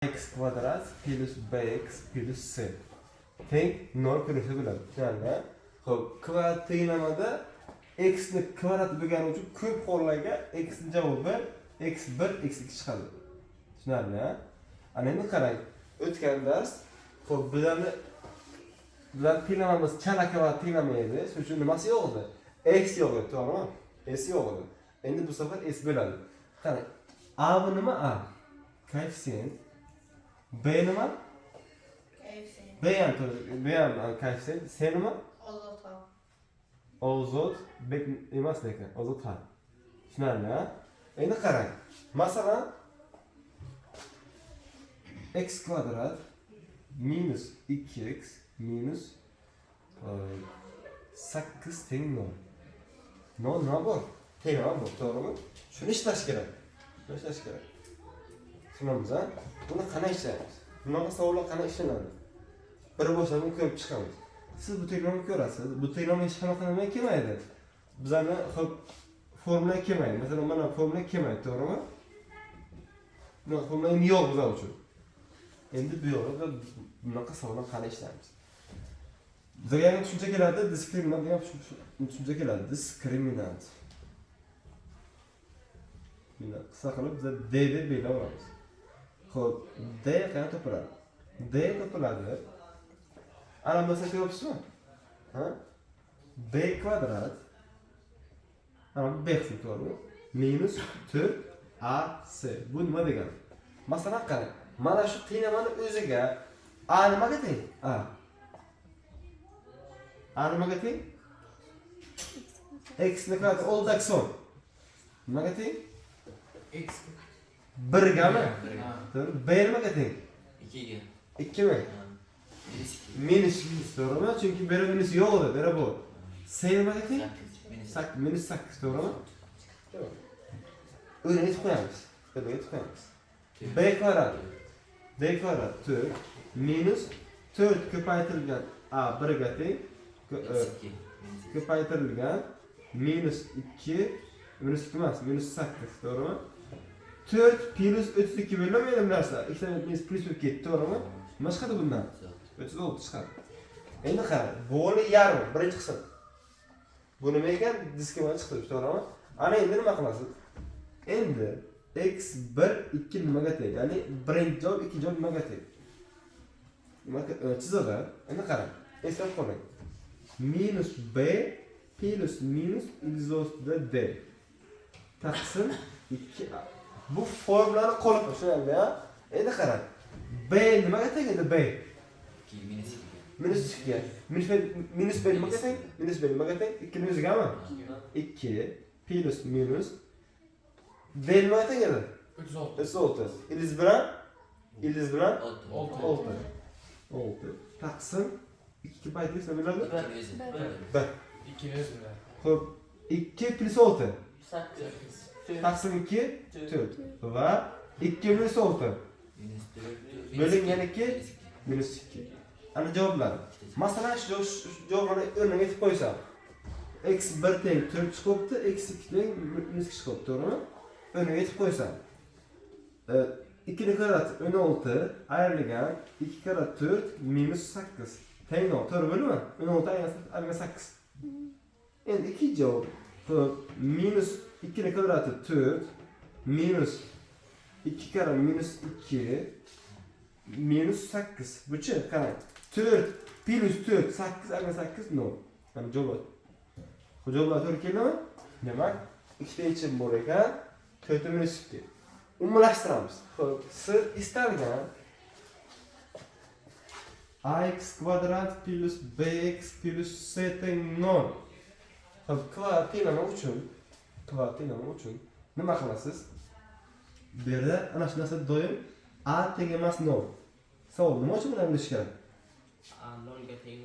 x kvadrat plus bx plus c teng 0 ko'rinishi bo'ladi. Ya'ni, xo'p, kvadrat tenglamada x ni kvadrat bo'lgani uchun ko'p hollarga x ni javobi x1, x2 chiqadi. Tushunarli? Ana endi qarang, o'tgan dars xo'p, bularni tenglamamiz chala kvadrat tenglama edi. Shuning uchun nimasi yo'q edi? X yo'q edi, to'g'rimi? S yo'q edi. Endi bu safar s bo'ladi. Qarang, a bu nima? A koeffitsient. B nima? Koeffitsient. B ham koeffitsient. C nima? Ozod. Ozod bek emas lekin, ozod ha. Tushunarli, ha? Endi qarang. Masalan, x kvadrat minus 2x minus 8 teng 0. Nima bor? Tenglama bor, to'g'rimi? Shuni ishlash kerak. Tushunamiz, ha? Buni qanday ishlaymiz? Bunaqa savollar qanday ishlanadi? Bir boshdan ko'rib chiqamiz. Siz bu tenglamani ko'rasiz. Bu tenglama hech qanaqa nima kelmaydi. Bizlarni xo'p formula kelmaydi. Masalan, mana formula kelmaydi, to'g'rimi? Bunaqa formula yo'q bizlar uchun. Endi bu yo'lda bunaqa savollar qanday ishlaymiz? Bizga yana tushuncha keladi, diskriminant degan tushuncha keladi. Diskriminant. Mana qisqa qilib biz D deb belgilab olamiz. Xo'p, D qanday topiladi? D topiladi. Ana bo'lsa ko'ryapsizmi? Ha? B kvadrat. Ana bu B qismi to'g'rimi? Minus 4AC. Bu nima degani? Masalan, qarang. Mana shu tenglamani o'ziga A nimaga teng? A nimaga teng? X ni kvadrat oldaki son. Nimaga teng? X 1 gami? B nimaga teng? 2 ga. 2 mi? Minus to'g'rimi? Chunki bera minus yo'q edi, bera bu. C nimaga teng? Minus 8 to'g'rimi? O'rnatib qo'yamiz. B kvadrat. B kvadrat 4 minus 4 ko'paytirilgan A 1 ga teng. Ko'paytirilgan minus 2 minus 2 emas, minus 8 to'g'rimi? 4 plus 32 bo'lamaydi bu narsa. Ikkita minus plus bo'lib ketdi, to'g'rimi? Nima chiqadi bundan? 36 chiqadi. Endi qarang, bo'li yarim, birinchi qism. Bu nima ekan? Diskriminant chiqdi, to'g'rimi? Ana endi nima qilasiz? Endi x1 2 nimaga teng? Ya'ni birinchi javob, ikkinchi javob nimaga teng? Nimaga chizadi? Endi qarang, eslab qoling. Minus b plus minus x ostida d taqsim 2a. Bu formulani qo'lib tushunadi, ha? Endi qarang. B nimaga teng edi? B minus 2. Minus b nimaga teng? Minus b nimaga teng? 2 minus gami? 2 plus minus d nimaga teng edi? 36. Iliz bilan 6 taqsim 2 ko'paytirish nima bo'ladi? 1. 2 o'z bilan. Xo'p, 2 plus 6 8. taqsim 2 4 va 2 minus 6 bo'lingan 2 minus 2. Ana javoblar. Masalan, shu javobni o'rniga yetib qo'ysam, x1 teng 4 chiqibdi, x2 teng minus 2 chiqibdi, to'g'rimi? O'rniga yetib qo'ysam, 2 ni kvadrati 16 ayrilgan 2 kvadrat 4 minus 8 teng 0, to'g'ri bo'ldimi? 16 ayrilgan 8. Endi ikkinchi javob. Xo'p, minus 2 ni kvadrati 4 minus 2 kare minus 2 minus 8. Buchi qarang. 4 plus 4 8 ayrilgan 8 0. Mana javob. Bu javoblar to'g'ri keldimi? Demak, ikkita yechim bor ekan. 4 minus 2. Umumlashtiramiz. Xo'p, siz istalgan ax kvadrat plus bx plus c teng 0. Xo'p, kvadrat tenglama uchun nima qilasiz? Bu yerda ana shu narsa doim a teng emas 0. Savol nima uchun buni bilish kerak? A 0 ga teng.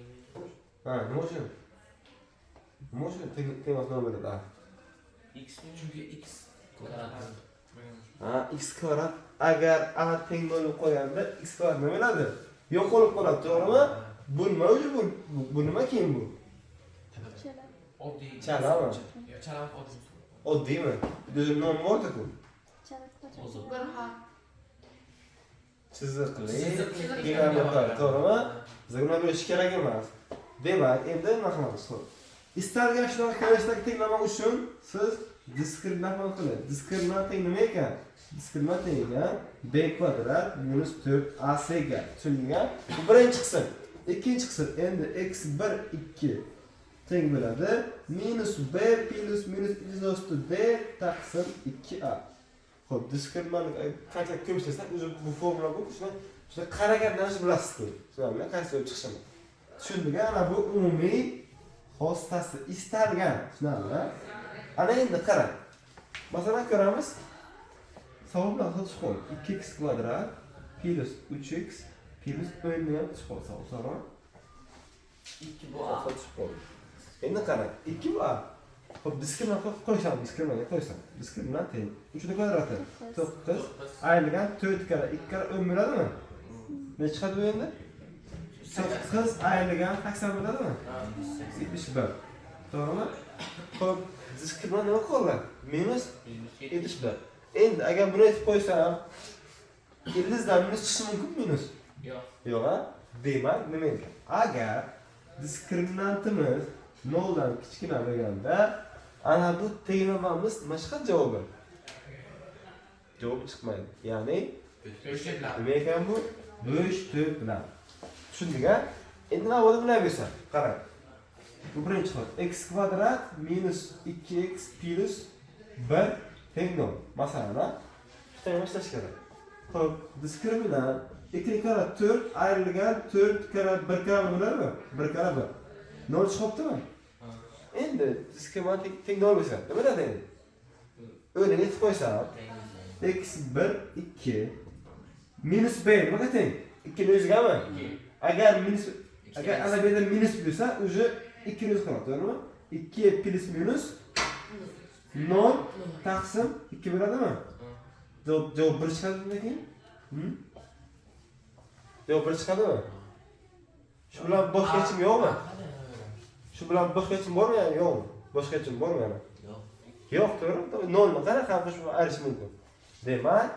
Ha, nima uchun? Nima uchun teng emas 0 bo'ladi a? X chunki x kvadrat. Ha, x kvadrat agar a teng 0 qo'yganda x kvadrat nima bo'ladi? Yo'q bo'lib qoladi, to'g'rimi? Bu nima uchun bu nima keyin bu? Oddiy. Chalami? Yo, chalam oddiy. Oddiymi? O'zi nom bor-ku. Bir harf. chiziqli Chiziqli dinamiklar, to'g'rimi? Bizga buni bo'lish kerak emas. Demak, endi nima qilamiz? Istalgan shunaqa ko'rinishdagi tenglama uchun siz diskriminatsiya qiling. Diskriminatsiya nima ekan? Diskriminatsiya ekan b kvadrat minus 4ac ga. Tushundingmi? Bu birinchi qism. Ikkinchi qism endi x1 2 teng bo'ladi minus b plus minus izosti d taqsim 2a. Xo'p, diskriminatsiya qancha ko'pchilik o'zi bu formula bu shuna qaragandan bilasiz-ku. Shunday qaysi bo'lib chiqishini. Tushundingmi? Ana bu umumiy xostasi istalgan, tushunarli? Ana endi qarang. Masalan ko'ramiz. Savoblar qilib qo'y. 2x kvadrat plus 3x plus 10 ni ham chiqib qolsa, 2 bu a chiqib qoldi. Endi qarang, 2 bu a. Xo'p, diskriminatsiya qo'ysam, diskriminatsiya qo'ysam. Diskriminatsiya 3 ni kvadrati 9 ayrilgan 4 karra 2 karra 10 bo'ladimi? Ne chiqadi bu endi? 9 ayrilgan 80 bo'ladimi? 71. To'g'rimi? Xo'p, diskriminatsiya nima qiladi? Minus 71. Endi agar buni aytib qo'ysam, ildizdan minus chiqishi mumkin minus? Yo'q. Yo'q, ha? Demak, nima ekan? Agar diskriminantimiz 0 dan kichkina bo'lganda, ana bu tenglamamiz nima chiqadi javobi? Javob chiqmaydi. Ya'ni nima ekan bu? Bo'sh to'p bilan. Tushundik, ha? Endi nima bo'ldi bilan bo'lsa, qarang. Bu birinchi xil. X kvadrat minus 2x plus 1 teng 0. Masalan, shunday ishlash kerak. Xo'p, diskriminant 2 karra 4 ayrilgan 4 karra 1 karra bo'ladimi? 1 karra 1. 0 chiqibdimi? Endi diskriminant teng 0 bo'lsa, nima bo'ladi endi? O'rniga yetib qo'ysam, x1 2 minus b nimaga teng? 2 ni o'zigami? Agar ana bu yerda minus bo'lsa, o'zi 2 ni o'zi qoladi, to'g'rimi? 2 plus minus 0 taqsim 2 bo'ladimi? Javob 1 chiqadimi keyin? Javob 1 chiqadimi? Shu bilan boshqa hechim yo'qmi? Shu bilan boshqa hechim bormi yo'qmi? Boshqa hechim bormi yana? Yo'q. Yo'q, to'g'ri? 0 ni qanaqa qilib ayirish mumkin? Demak,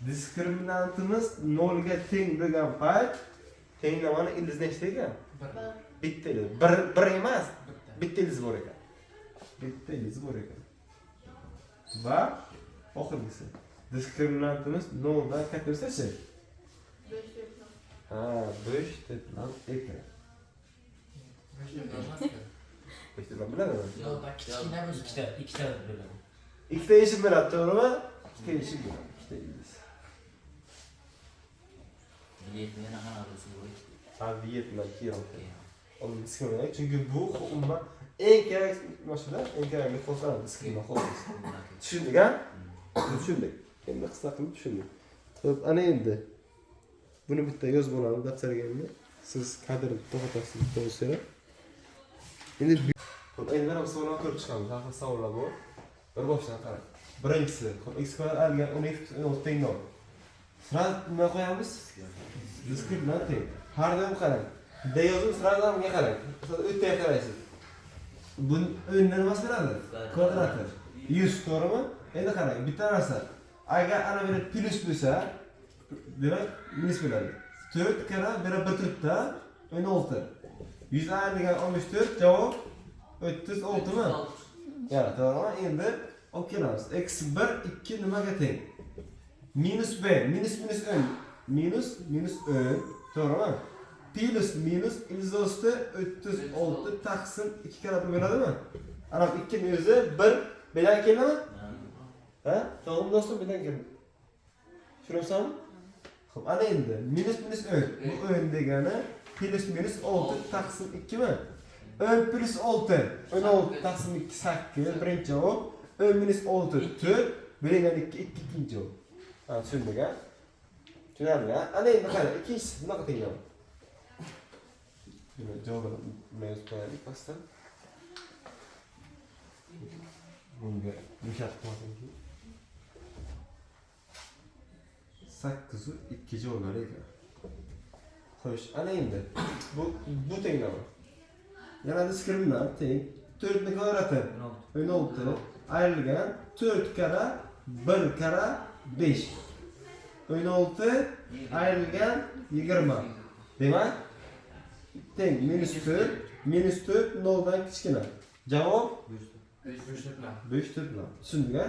diskriminantimiz 0 ga teng bo'lgan payt tenglamani ildiz nechta ekan? Bitta ildiz. Bir emas, bitta ildiz bor ekan. Bitta ildiz bor ekan. Va oxirgisi. Diskriminantimiz 0 dan katta bo'lsa-chi? Ha, bo'sh deb bilan ekan. Bo'sh deb biladimi? Yo'q, kichkina bo'lsa ikkita bo'ladi. Ikkita eshik bo'ladi, to'g'rimi? Ikkita eshik bo'ladi, ikkita ildiz. Biletni qanaqa bo'lsa bo'y. Ha, Vietnam kerak. Onu diskriminatsiya chunki bu umuman eng kerak masala, eng kerakli xoslar diskriminatsiya xoslar. Tushundik, ha? Tushundik. Endi qisqa qilib tushundik. Xo'p, ana endi buni bitta yozib olamiz daftarga endi. Siz kadrni to'xtatasiz to'g'risini. Endi xo'p, endi mana bu savollarni ko'rib chiqamiz. Har savollar bor. Bir boshdan qarang. Birinchisi, x kvadrat algan 10 teng 0. Sraz nima qo'yamiz? Diskriminant teng. Har doim qarang. D yozib srazamga qarang. O'tga qaraysiz. Buni o'yindan nimasi beradi? Kvadrati. 100 to'g'rimi? Endi qarang, bitta narsa. Agar ana buni plus bo'lsa, demak minus bo'ladi. 4 karra 1 turibdi, 16. 100 ayrilgan 64 javob 36 mi? Yana to'g'rimi? Endi olib kelamiz. x1 2 nimaga teng? Minus b, minus 10. Minus 10, to'g'rimi? Plus minus ildizosti 36 taqsim 2 karra 1 bo'ladimi? Ana 2 ni o'zi 1 bilan keldimi? Ha? To'g'rimi do'stim, bilan keldi. Tushunasizmi? Xo'p, ana endi minus 10. Bu 10 degani plus minus 6 taqsim 2 mi? 10 plus 6, 16 taqsim 2 8, birinchi javob. 10 minus 6 4, bo'lingan 2 ikkinchi javob. Ha, tushundik, ha? Tushunarli, ha? Ana endi qara, ikkinchisi bunaqa tenglayman. Javobini yozib qo'yaylik pastdan. Bunga yumshatib qo'ysanki 8 u 2 javoblar ekan. Xo'sh, ana endi bu tenglama. Yana diskriminant teng 4 ni kvadrati 16 ayrilgan 4 karra 1 karra 5. 16 ayrılgan 20. Demak, teng minus 4 noldan kichkina. Javob 5 bilan. Tushundingmi?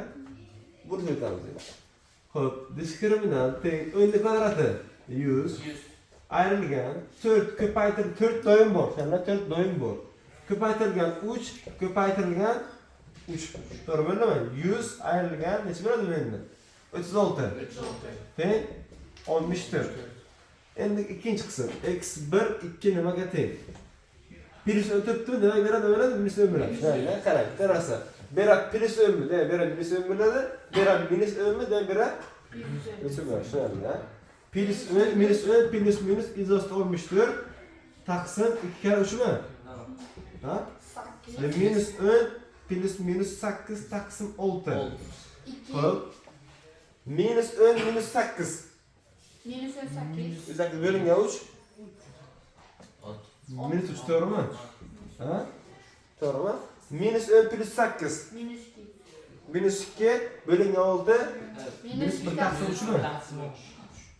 Buni aytamiz endi. Xo'p, diskriminant teng o'nni kvadrati 100 ayrılgan 4 ko'paytirilgan 4 doim bor. Shunda 4 doim bor. Ko'paytirilgan 3 ko'paytirilgan 3. To'g'ri bo'ldimi? 100 ayrılgan necha bo'ladi bu endi? 36. Teng 64. Endi ikkinchi qism. x1 2 nimaga teng? Plus o'tibdi, nima beradi bo'ladi? Minus bo'ladi. Shunday qarang, terasa. Bera plus o'lmi, demak bera minus bo'ladi. Bera minus o'lmi, demak bera minus bo'ladi. Shunday. Plus minus izost 64 taqsim 2 kare 3 mi? Ha? Minus 10 plus minus 8 taqsim 6. Xo'p. Minus 10 minus 8. Minus 8. O'zaki bo'lingan 3. Minus 3 to'g'rimi? Ha? To'g'rimi? Minus 10 plus 8. Minus 2. Minus 2 bo'lingan 6. Minus 1 taqsim 3 mi?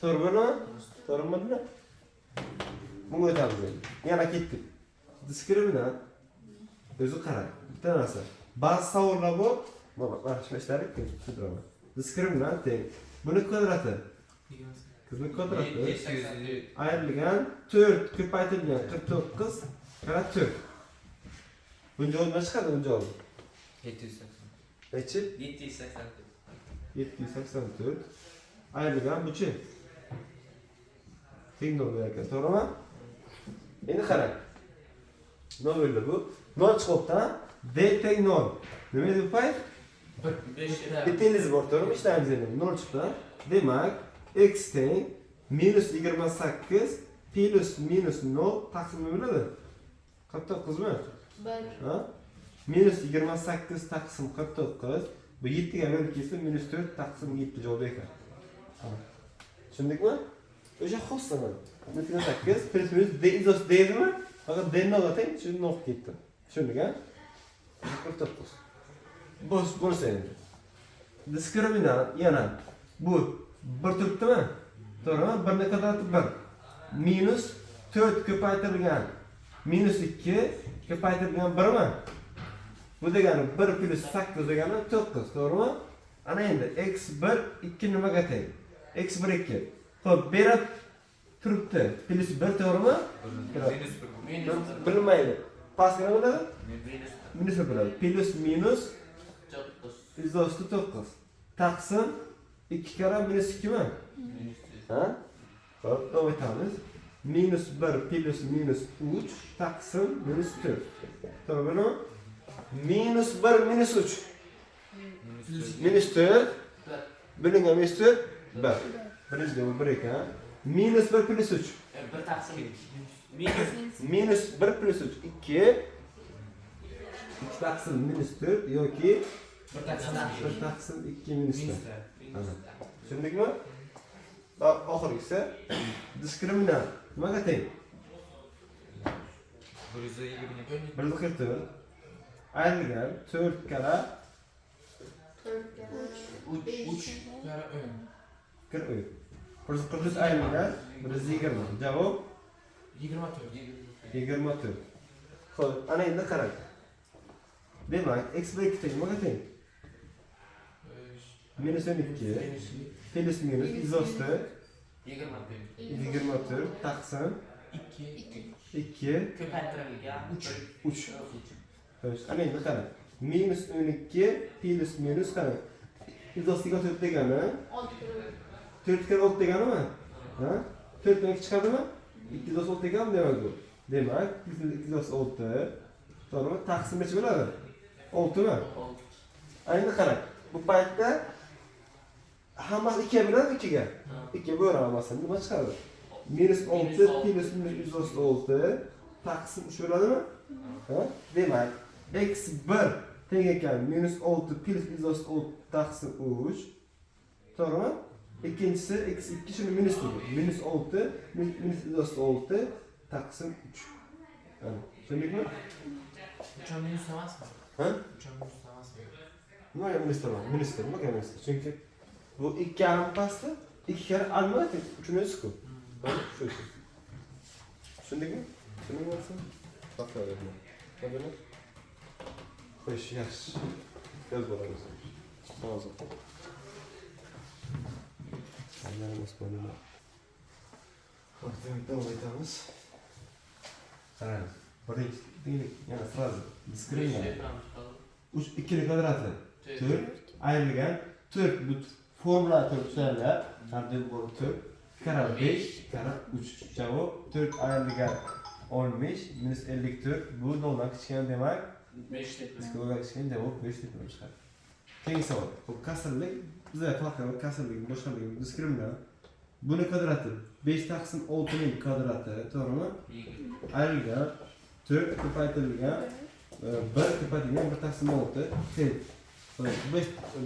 To'g'ri bo'ldimi? To'g'ri bo'ldimi? Bunga o'tamiz endi. Yana ketdik. Diskriminant. O'zi qarang. Bitta narsa. Ba'zi savollar bor. Mana shu ishlarik tushundiraman. Diskriminant teng. Buni kvadrati. Kızning kvadrati. Ayrılgan 4 ko'paytirilgan 49 kara 4. Buncha nima chiqadi buncha? 780. Nechi? 784. 784. Ayrılgan buchi. Teng nol ekan, to'g'rimi? Endi qarang. Nima bo'ldi bu? 0 chiqibdi, ha? D teng 0. Nima edi bu payt? 5 Bittingiz bor, to'g'rimi? Ishlaymiz endi. 0 chiqdi. Demak, x teng minus 28 plus minus 0 taqsim nima bo'ladi? 49 mi? 1. Ha? Minus 28 taqsim 49. Bu 7 ga bölib kelsa minus 4 taqsim 7 javob ekan. Tushundikmi? O'sha xo'simi? Minus 28 plus minus d izoh deydimi? Faqat d nol atang, shuni o'qib ketdim. Tushundik, ha? 49. Bo'lsa endi. Diskriminant yana bu 1 turibdimi? To'g'rimi? 1 ni kvadrati 1. Minus 4 ko'paytirilgan minus 2 ko'paytirilgan 1 mi? Bu degani 1 plus 8 degani 9, to'g'rimi? Ana endi x1 2 nimaga teng? x1 2. Xo'p, berib turibdi. Plus 1 to'g'rimi? Minus 1. Bilmaydi. Pastga nima bo'ladi? Minus 1. Minus bo'ladi. Plus minus 9. izohda 9. Taqsim 2 kara minus 2 mi? Ha? Xo'p, davom etamiz. Minus 1 plus minus 3 taqsim minus 4. To'g'rimi? Minus 1 minus 3. Minus 4. Bo'lingan minus 4. 1. Birinchi bu 1 ekan. Minus 1 plus 3. 1 taqsim Minus 1 plus 3 2. 2 taqsim minus 4 yoki 1 taqsim 1 taqsim 2 minus 4. Tushundikmi? Oxirgisi diskriminant nimaga teng? 120. Ayrılgan 4 kara 4 kere 3 kara 40. 140 ayrılgan 120. Javob 24. Xo'p, ana endi qarang. Demak, x bir 2 teng nimaga teng? Minus 12 plus minus izohda 24 taqsim 2 ko'paytirilgan 3. Xo'sh, ana endi qarang. Minus 12 plus minus qarang. Izohga 4 degani 4 kere 6 deganimi? Ha? 4 dan 2 chiqadimi? 2 izoh 6 deganmi demak bu? Demak, 2 izoh 6 to'g'rimi? Taqsim necha bo'ladi? 6 mi? Endi qarang. Bu paytda hammasi 2 bilan 2 ga. 2 bo'ramasdan nima chiqadi? Minus 6 plus minus izoh 6 taqsim 3 bo'ladimi? Ha? Demak, x1 teng ekan minus 6 plus izoh 6 taqsim 3. To'g'rimi? İkincisi x2 şunu minus dedi. Minus 6 minus izoh 6 taqsim 3. Yani, tushundikmi? 3 minus emasmi? Ha? 3 minus emasmi? Nimaga minus emas? Minus nima minus? Chunki bu 2 ham pastda, 2 kere alma, 3'ün özü-ku. Bana şu. Tushundingmi? Tushundingmi? Bakalım. Tabii. Xo'sh, yaxshi. Yoz bo'lamiz. Hozir. Aylanamiz bo'ladi. Ortadan o'tamiz. Qarang. Birinchi yana fraza. Diskriminatsiya. 2 kvadrati. 4 ayrilgan 4 bu formula turibsizlar. Qanday bo'lib 4 kara 5 kara 3 javob 4 ayrilgan 15 minus 54 bu 0 dan kichkina demak 5 deb. Bizga kichkina javob 5 deb chiqadi. Keyingi savol. Bu kasrlik bizlar farqi kasrlik boshqalarga diskriminatsiya. Buni kvadrati 5 taqsim 6 ning kvadrati, to'g'rimi? Ayrilgan 4 ko'paytirilgan 1 ko'paytirilgan 1 taqsim 6 teng.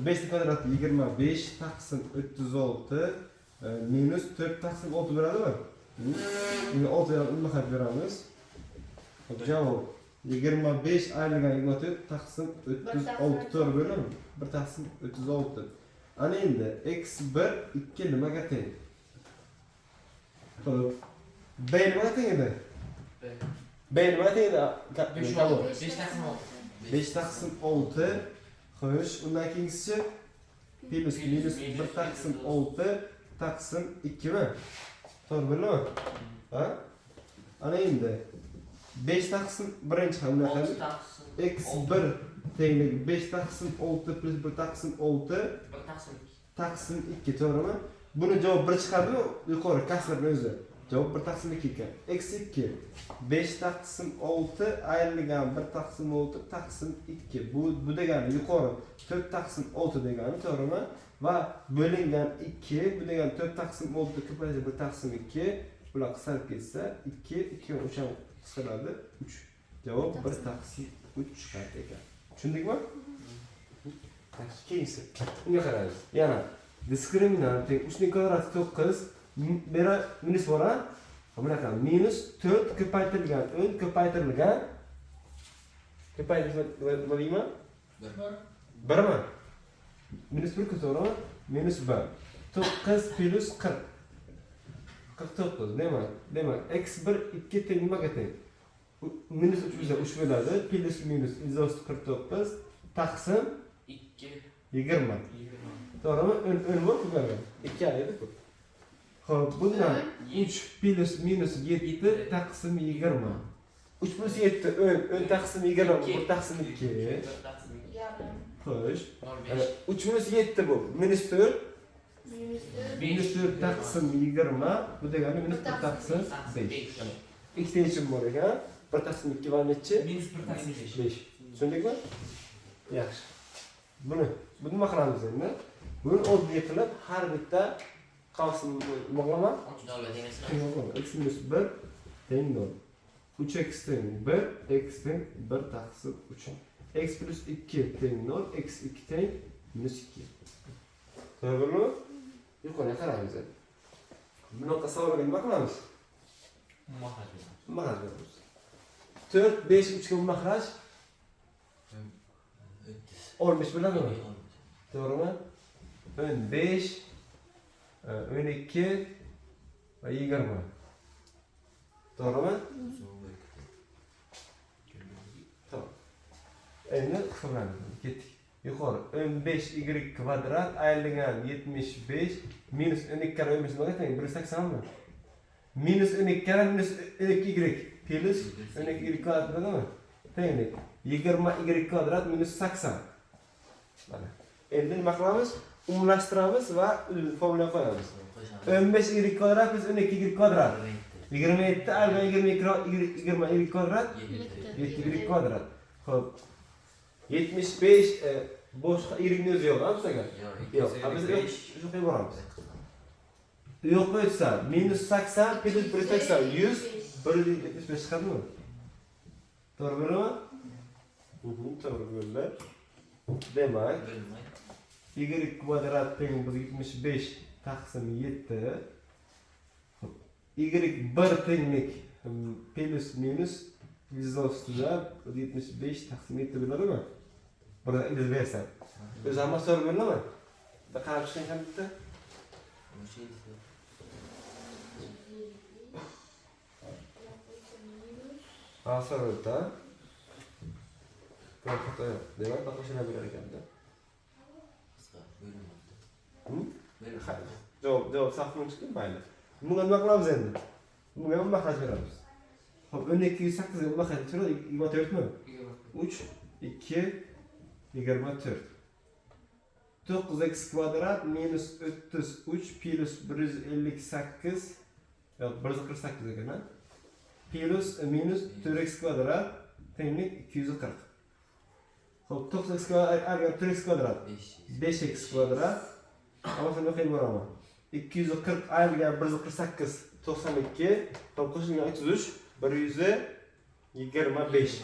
5 kvadrati 25 taqsim 36 minus 4 taqsim 6 beradimi? Buni 6 dan nima qilib beramiz? Javob 25 ayrilgan 24 taqsim 36 to'g'ri bo'ladimi? 1 taqsim 36. Ana endi x1 2 nimaga teng? Xo'p. B nimaga teng edi? B nimaga teng edi? 5 taqsim 6. Xo'sh, undan keyingisi plus minus 1 taqsim 6 taqsim 2 mi? To'g'ri bo'ladimi? Ha? Ana endi 5 taqsim birinchi ham bunaqa x1 tengligi 5 taqsim 6 plus 1 taqsim 6 taqsim 2 to'g'rimi? Buni javob 1 chiqadimi? Yuqori kasrning o'zi. Javob 1 taqsim 2 ekan. x2 5 taqsim 6 ayrilgan 1 taqsim 6 taqsim 2. Bu degani yuqori 4 taqsim 6 degani, to'g'rimi? Va bo'lingan 2 bu degani 4 taqsim 6 ko'paysa 1 taqsim 2. Bular qisqarib ketsa 2 2 3 ham qisqaradi 3. Javob 1 taqsim 3 chiqadi ekan. Tushundingmi? Yaxshi, keyingi. Bunga qaraymiz. Yana diskriminant teng 3 ning kvadrati 9 bera minus bor a? Bunaqa minus 4 ko'paytirilgan 10 ko'paytirilgan nima deyman? 1 mi? Minus 1 to'g'rimi? Minus 1. 9 plus 40. 49 demak. Demak x1 2 teng nimaga teng? Minus 3 bizda 3 bo'ladi. Plus minus 49 taqsim 2 20. To'g'rimi? 10 bor ko'paygan. 2 edi-ku. Xo'p, bundan 3 plus minus 7 taqsim 20. 3 plus 7 10 taqsim 20 1 taqsim 2. Xo'sh. 3 minus 7 bu. Minus 4 minus 4 taqsim 20 bu degani minus 1 taqsim 5. Extension bor ekan. 1 taqsim 2 va nechi? Minus 1 taqsim 5. Tushundingmi? Yaxshi. Buni nima qilamiz endi? Buni oddiy qilib har bitta qavsim bog'lama. X minus 1 teng 0. 3x teng 1, x teng 1 taqsim 3. X plus 2 teng 0, x 2 teng minus 2. To'g'rimi? Yuqoriga qaraymiz. Bunaqa savolga nima qilamiz? Mahraj beramiz. 4, 5, 3 ga mahraj 15 bo'ladimi? To'g'rimi? 15 12 va 20. To'g'rimi? Tamam. Endi hisoblaymiz. Ketdik. Yuqori 15y kvadrat ayrilgan 75 minus 12 kara 15 nimaga teng? 180 mi? Minus 12 kara minus 12y plus 12y kvadrat bo'ladimi? Tenglik 20y kvadrat minus 80. Mana. Endi nima qilamiz? Umumlashtiramiz va formula qo'yamiz. 15y kvadrat plus 12y kvadrat 27 ayrilgan 20y kvadrat 7y kvadrat. Xo'p. 75 boshqa y o'zi yo'q, bizga? Yo'q. Biz shu qo'yib boramiz. Yo'q qo'ysa minus 80 plus 180 100 175 chiqadimi? To'g'ri bo'ladimi? To'g'ri bo'ldi. Demak, y kvadrat teng biz 75 taqsim 7. Y 1 tenglik plus minus 100 ustida 75 taqsim 7 bo'ladimi? Buni ildiz bersam. O'zi hammasi to'g'ri bo'ladimi? Bitta qarab chiqing ham bitta. Asarda. Korkut yok. Demek bakışına bir harekette. Cevap sahne çıktı mayli. Bunga nima qilamiz endi? Bunga ham mahraj beramiz. Hop, ön 208 ga mahraj beramiz. 24 mi? 3 2 24. 9x kvadrat minus 33 plus 158 yok 148 ekan ha. Plus minus 4x kvadrat tenglik 240. Hop 9x kvadrat agar 4x kvadrat 5x kvadrat ama shuni qilib boraman. 240 ayrılgan 148 92 hop qo'shilgan 33 125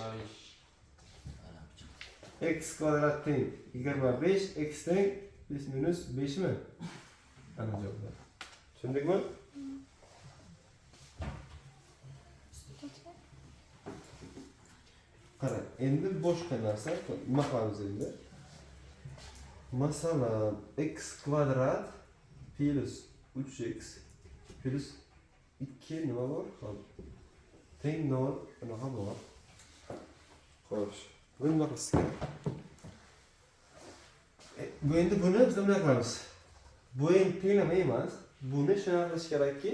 x kvadrat teng 25 x teng plus minus 5 mi? Ana javoblar. Tushundikmi? Qara, endi boshqa narsa nima qilamiz endi? Masalan, x kvadrat plus 3x plus 2 nima bor? Teng 0 bunaqa bor. Xo'sh. Buni nima qilish kerak? Bu endi buni biz nima qilamiz? Bu endi tenglama emas. Buni shunaqa qilish kerakki,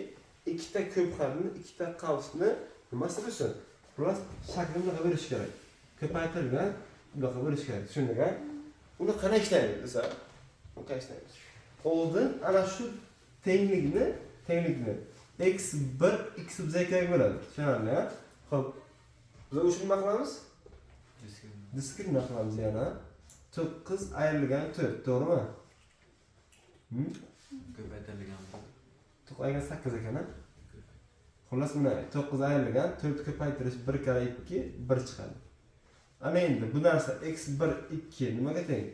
ikkita ko'p xatni, ikkita qavsni nimasi bo'lsin? Plus shaklini bunaqa berish kerak. Ko'paytirilgan bunaqa berish kerak. Tushundingmi? Uni qanday ishlaymiz desa, qanday ishlaymiz? Oldin ana shu tenglikni x1 x sub z kerak bo'ladi. Tushunarli? Xo'p. Biz o'sha nima qilamiz? Diskretni qilamiz yana. 9 ayrilgan 4, to'g'rimi? Ko'paytirilgan. 9 ayrilgan 8 ekan ha? Xullas buni 9 ayrilgan 4 ko'paytirish 1 kara 2 1 chiqadi. Ana endi bu narsa x1 2 nimaga teng?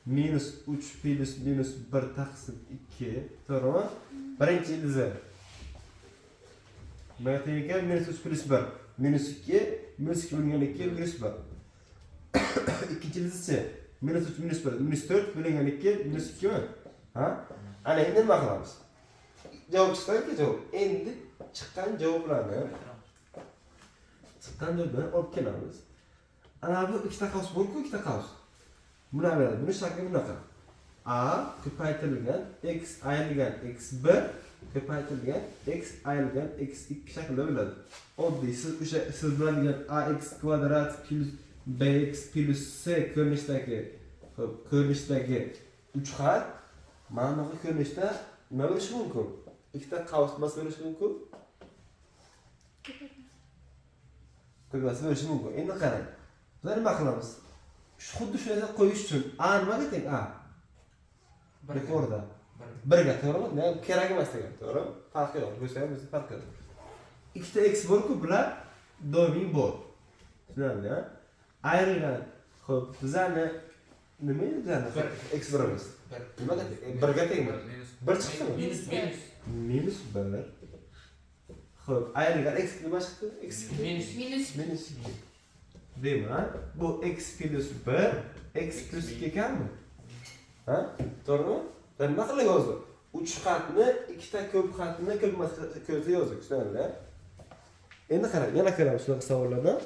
Minus 3 plus minus 1 taqsim 2, to'g'rimi? Birinchi ildizi. Nimaga teng ekan? Minus 3 plus 1 minus 2 minus 2 bo'lingan 2 minus 1. İkinci ildizi minus 3 minus 1 minus 4 bo'lingan 2 minus 2 mi? Ha? Ana endi nima qilamiz? Javob chiqdi-ku javob. Endi chiqqan javoblarni olib kelamiz. Ana bu ikkita qavs bor-ku, ikkita qavs. Buni beradi. Buni shakli bunaqa. A ko'paytirilgan x ayrilgan x1 ko'paytirilgan x ayrilgan x2 shaklida bo'ladi. Oddiy siz o'sha siz biladigan ax kvadrat plus bx plus c ko'rinishdagi 3 xat mana bunaqa ko'rinishda nima bo'lishi mumkin? Ikkita qavs bo'lishi mumkin. Ko'rgasi bo'lishi mumkin. Endi qarang. Biz nima qilamiz? Xuddi shunday qo'yish uchun a nimaga teng? A yuqorida. 1 ga to'g'rimi? Kerak emas degan, to'g'rimi? Farqi yo'q. Bo'lsa ham bizda farqi yo'q. Ikkita x bor-ku, bular doimiy bor. Tushunarli, ha? Ayrilgan. Xo'p, bizani nima edi bizani? X birimiz. Nimaga teng? 1 ga tengmi? 1 chiqdimi? Minus 1. Xo'p, ayrilgan x nima chiqdi? X minus 2. Demak, bu x plus 1, x plus 2 ekanmi? Ha? To'g'rimi? Ben nima qilay hozir? 3 xatni, ikkita ko'p xatni ko'pmas ko'zda yozdik, tushunarli? Endi qarang, yana ko'ramiz shunaqa savollardan.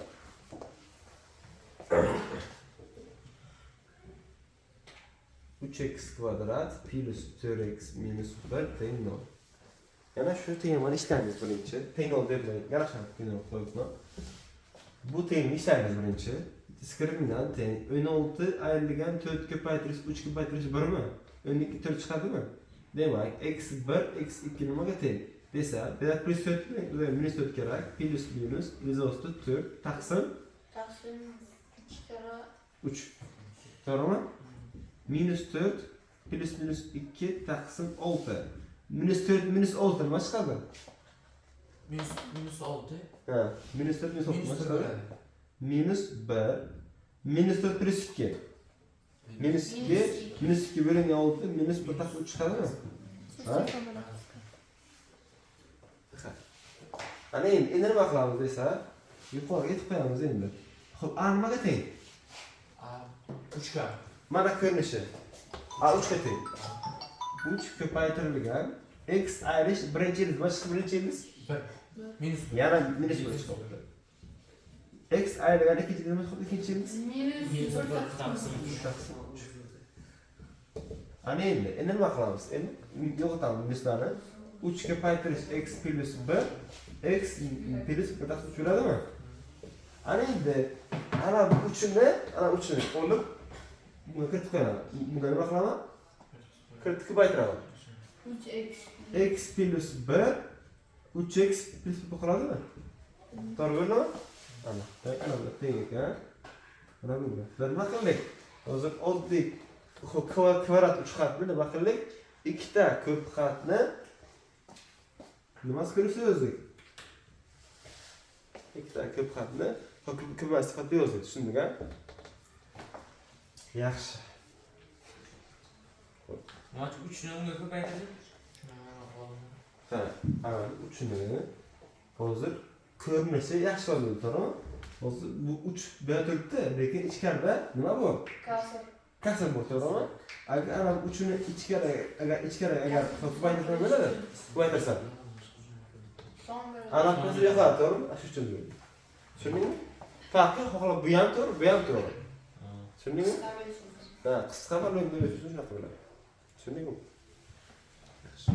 Üç x kvadrat plus 4x minus 1 teng 0. Yana shu tengni ishlaymiz birinchi. Teng 0 deb yarashadi, teng 0 qo'yibman. Bu tengni ishlaymiz birinchi. Diskriminant teng 16 ayrilgan 4 ko'paytirish 3 ko'paytirish 1 mi? 12 4 chiqadimi? Demak, x1 x2 nimaga teng? Desa, demak plus 4 minus 4 kerak. Plus minus izosti 4 taqsim 2 kara 3. To'g'rimi? Minus 4 plus minus 2 taqsim 6. Minus 4 minus 6 nima chiqadi? Minus 6. Ha, minus 4 minus 6 nima chiqadi? Minus 1 minus 4 plus 2. Minus 2 bo'lingan 6 minus 1 taqsim 3 chiqadimi? Ha? Ana endi nima qilamiz desa, yuqoriga yetib qo'yamiz endi. Xo'p, a nimaga teng? A 3 ga. Mana ko'rinishi. A 3 ga teng. 3 ko'paytirilgan x ayrish birinchi ilduz boshqa birinchi ilduz 1. Minus 1. yana minus 1 chiqadi. X ayrilgan ikkinchi ilduz boshqa ikkinchi ilduz Minus Minus 1 bir taqsim 3. ana endi nima qilamiz? Endi yo'qotamiz minuslarni. 3 ko'paytirish x plus 1 x plus 1 taqsim 3 bo'ladimi? Ana endi ana bu 3ni olib bunga kiritib qo'yaman. Bunga nima qilaman? Kiritib ko'paytiraman. 3x. X plus 1 3x plus 1 qoladimi? To'g'ri bo'ldimi? Ana bu teng ekan. Mana bu. Nima qildik? Hozir oddiy kvadrat 3 xatni nima qildik? Ikkita ko'p xatni nimasi qilib yozdik? Ikkita ko'p xatni ko'pmas sifatida yozdik, tushundingmi? Yaxshi. Mana 3 ni unga ko'paytirdik. Ha, ana 3ni hozir ko'rinishi yaxshi bo'ldi, to'g'rimi? Hozir bu 3 bilan turibdi, lekin ichkarida nima bor? Kasr. Kasr bor, to'g'rimi? Agar ana 3ni agar ko'paytirsa bo'ladi, ko'paytirsa. Son bir. Anaqqasi yo'qadi, to'g'rimi? Shu uchun bo'ldi. Tushundingmi? Farqi xohlab bu ham to'g'ri, bu ham to'g'ri. Tushundingmi? Ha, qisqa bo'lib shunaqa bo'ladi. Tushundingmi? Yaxshi.